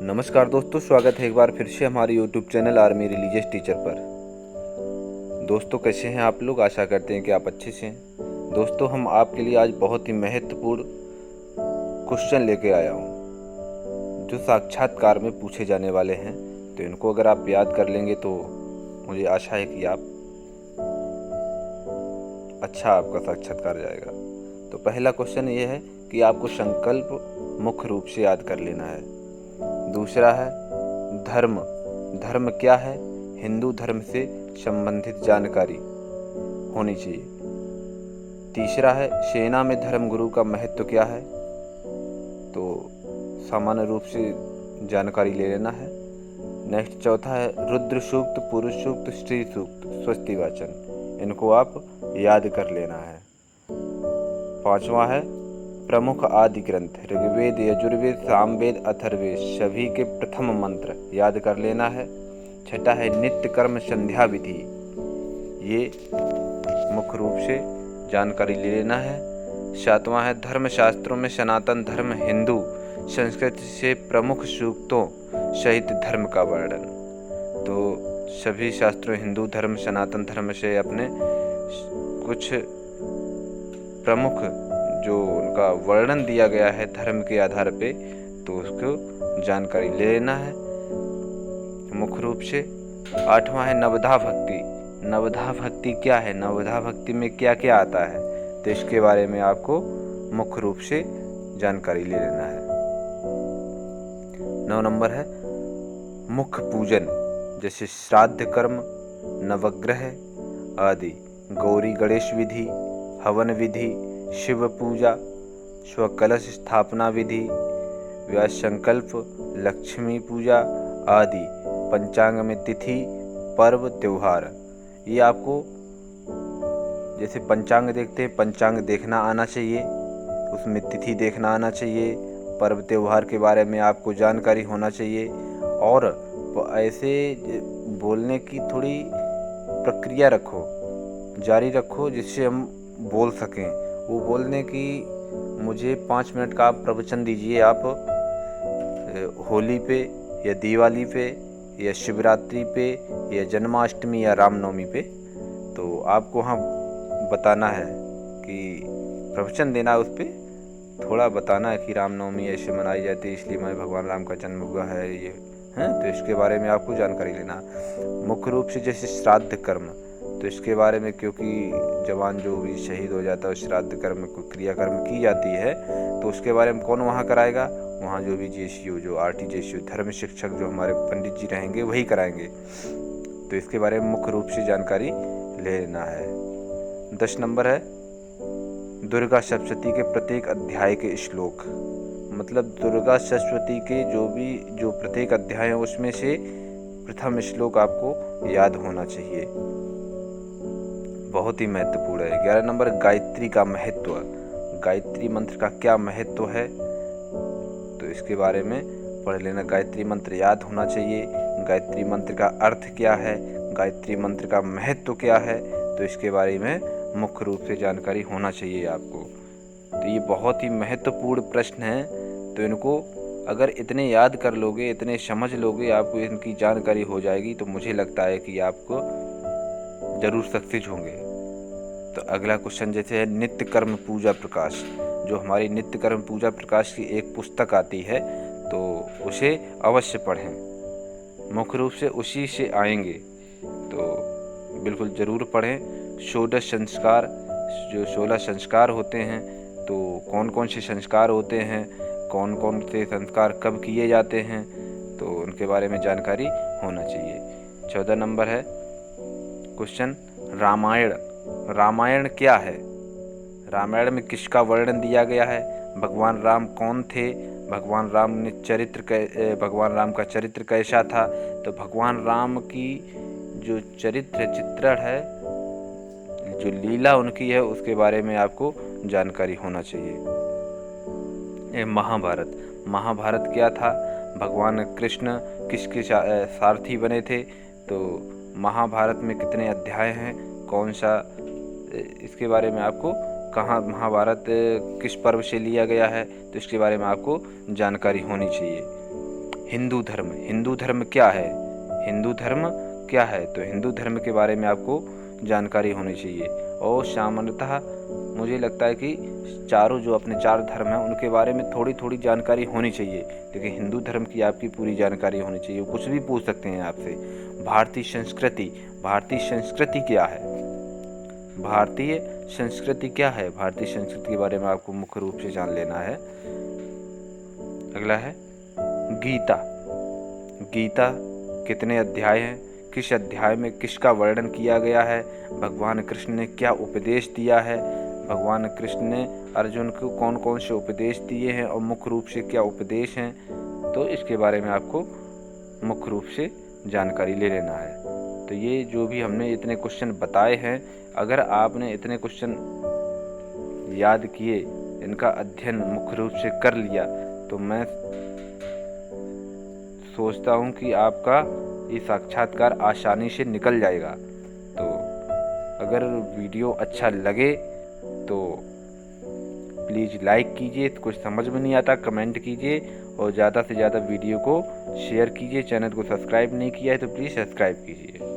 नमस्कार दोस्तों, स्वागत है एक बार फिर से हमारे YouTube channel army religious teacher पर। दोस्तों कैसे हैं आप लोग? आशा करते हैं कि आप अच्छे से हैं। दोस्तों हम आपके लिए आज बहुत ही महत्वपूर्ण क्वेश्चन लेके आया हूं जो साक्षात्कार में पूछे जाने वाले हैं। तो इनको अगर आप याद कर लेंगे तो मुझे आशा है कि आपका साक्षात्कार जाएगा। तो पहला क्वेश्चन ये है कि आपको संकल्प मुख्य रूप से याद कर लेना है। दूसरा है धर्म। धर्म क्या है? हिंदू धर्म से संबंधित जानकारी होनी चाहिए। तीसरा है सेना में धर्म गुरु का महत्व क्या है? तो सामान्य रूप से जानकारी ले लेना है। नेक्स्ट चौथा है रुद्र सूक्त, पुरुष सूक्त, स्त्री सूक्त, स्वस्ति वाचन। इनको आप याद कर लेना है। पांचवा है प्रमुख आदि ग्रंथ ऋग्वेद, यजुर्वेद, सामवेद, अथर्ववेद सभी के प्रथम मंत्र याद कर लेना है। छठा है नित्य कर्म संध्या विधि, ये मुख्य रूप से जानकारी ले लेना है। सातवां है धर्मशास्त्रों में सनातन धर्म हिंदू संस्कृति से प्रमुख सूक्तों सहित धर्म का वर्णन। तो सभी शास्त्रों हिंदू धर्म सनातन धर्म से अपने कुछ प्रमुख जो उनका वर्णन दिया गया है धर्म के आधार पे, तो उसको जानकारी ले लेना है मुख्य रूप से। आठवां है नवधा भक्ति। नवधा भक्ति क्या है? नवधा भक्ति में क्या क्या आता है? तो इसके बारे में आपको मुख्य रूप से जानकारी ले लेना है। 9 नंबर है मुख्य पूजन, जैसे श्राद्ध कर्म, नवग्रह आदि, गौरी गणेश विधि, हवन विधि, शिव पूजा, स्वकलश स्थापना विधि, व्यास संकल्प, लक्ष्मी पूजा आदि, पंचांग में तिथि, पर्व, त्योहार। ये आपको जैसे पंचांग देखते हैं, पंचांग देखना आना चाहिए, उसमें तिथि देखना आना चाहिए, पर्व त्योहार के बारे में आपको जानकारी होना चाहिए। और ऐसे बोलने की थोड़ी प्रक्रिया रखो, जारी रखो, जिससे हम बोल सकें। वो बोलने की मुझे 5 मिनट का आप प्रवचन दीजिए, आप होली पे या दिवाली पे या शिवरात्रि पे या जन्माष्टमी या रामनवमी पे, तो आपको वहाँ बताना है कि प्रवचन देना है, उस पर थोड़ा बताना है कि रामनवमी ऐसे मनाई जाती है, इसलिए मैं भगवान राम का जन्म हुआ है ये हैं। तो इसके बारे में आपको जानकारी लेना मुख्य रूप से। जैसे श्राद्ध कर्म, तो इसके बारे में, क्योंकि जवान जो भी शहीद हो जाता है श्राद्ध कर्म को क्रियाकर्म की जाती है, तो उसके बारे में कौन वहाँ कराएगा? वहाँ जो भी JCU, जो RT JCU धर्म शिक्षक जो हमारे पंडित जी रहेंगे वही कराएंगे। तो इसके बारे में मुख्य रूप से जानकारी ले लेना है। 10 नंबर है दुर्गा सप्तशती के प्रत्येक अध्याय के श्लोक। मतलब दुर्गा सप्तशती के जो प्रत्येक अध्याय है उसमें से प्रथम श्लोक आपको याद होना चाहिए, बहुत ही महत्वपूर्ण है। 11 नंबर गायत्री का महत्व। गायत्री मंत्र का क्या महत्व है? तो इसके बारे में पढ़ लेना। गायत्री मंत्र याद होना चाहिए। गायत्री मंत्र का अर्थ क्या है? गायत्री मंत्र का महत्व क्या है? तो इसके बारे में मुख्य रूप से जानकारी होना चाहिए आपको। तो ये बहुत ही महत्वपूर्ण प्रश्न है। तो इनको अगर इतने याद कर लोगे, इतने समझ लोगे, आपको इनकी जानकारी हो जाएगी, तो मुझे लगता है कि आपको जरूर सक्सेस होंगे। तो अगला क्वेश्चन जैसे है नित्य कर्म पूजा प्रकाश। जो हमारी नित्य कर्म पूजा प्रकाश की एक पुस्तक आती है, तो उसे अवश्य पढ़ें, मुख्य रूप से उसी से आएंगे, तो बिल्कुल ज़रूर पढ़ें। 16 संस्कार, जो 16 संस्कार होते हैं, तो कौन कौन से संस्कार होते हैं, कौन कौन से संस्कार कब किए जाते हैं, तो उनके बारे में जानकारी होना चाहिए। 14 नंबर है क्वेश्चन रामायण। रामायण क्या है? रामायण में किसका वर्णन दिया गया है? भगवान राम कौन थे? भगवान राम का चरित्र कैसा था? तो भगवान राम की जो चित्रण है, जो लीला उनकी है, उसके बारे में आपको जानकारी होना चाहिए। महाभारत क्या था? भगवान कृष्ण किसके सारथी बने थे? तो महाभारत में कितने अध्याय हैं, कौन सा, इसके बारे में आपको, कहाँ महाभारत किस पर्व से लिया गया है, तो इसके बारे में आपको जानकारी होनी चाहिए। हिंदू धर्म, हिंदू धर्म क्या है, हिंदू धर्म क्या है, तो हिंदू धर्म के बारे में आपको जानकारी होनी चाहिए। और सामान्यतः मुझे लगता है कि चारों जो अपने 4 धर्म हैं उनके बारे में थोड़ी थोड़ी जानकारी होनी चाहिए, लेकिन हिंदू धर्म की आपकी पूरी जानकारी होनी चाहिए। कुछ भी पूछ सकते हैं आपसे। भारतीय संस्कृति, भारतीय संस्कृति क्या है, भारतीय संस्कृति क्या है, भारतीय संस्कृति के बारे में आपको मुख्य रूप से जान लेना है। अगला है गीता, गीता कितने अध्याय हैं, किस अध्याय में किसका वर्णन किया गया है, भगवान कृष्ण ने क्या उपदेश दिया है, भगवान कृष्ण ने अर्जुन को कौन कौन से उपदेश दिए हैं और मुख्य रूप से क्या उपदेश हैं, तो इसके बारे में आपको मुख्य रूप से जानकारी ले लेना है। तो ये जो भी हमने इतने क्वेश्चन बताए हैं, अगर आपने इतने क्वेश्चन याद किए, इनका अध्ययन मुख्य रूप से कर लिया, तो मैं सोचता हूँ कि आपका ये साक्षात्कार आसानी से निकल जाएगा। तो अगर वीडियो अच्छा लगे तो प्लीज़ लाइक कीजिए, कुछ समझ में नहीं आता कमेंट कीजिए, और ज़्यादा से ज़्यादा वीडियो को शेयर कीजिए। चैनल को सब्सक्राइब नहीं किया है तो प्लीज़ सब्सक्राइब कीजिए।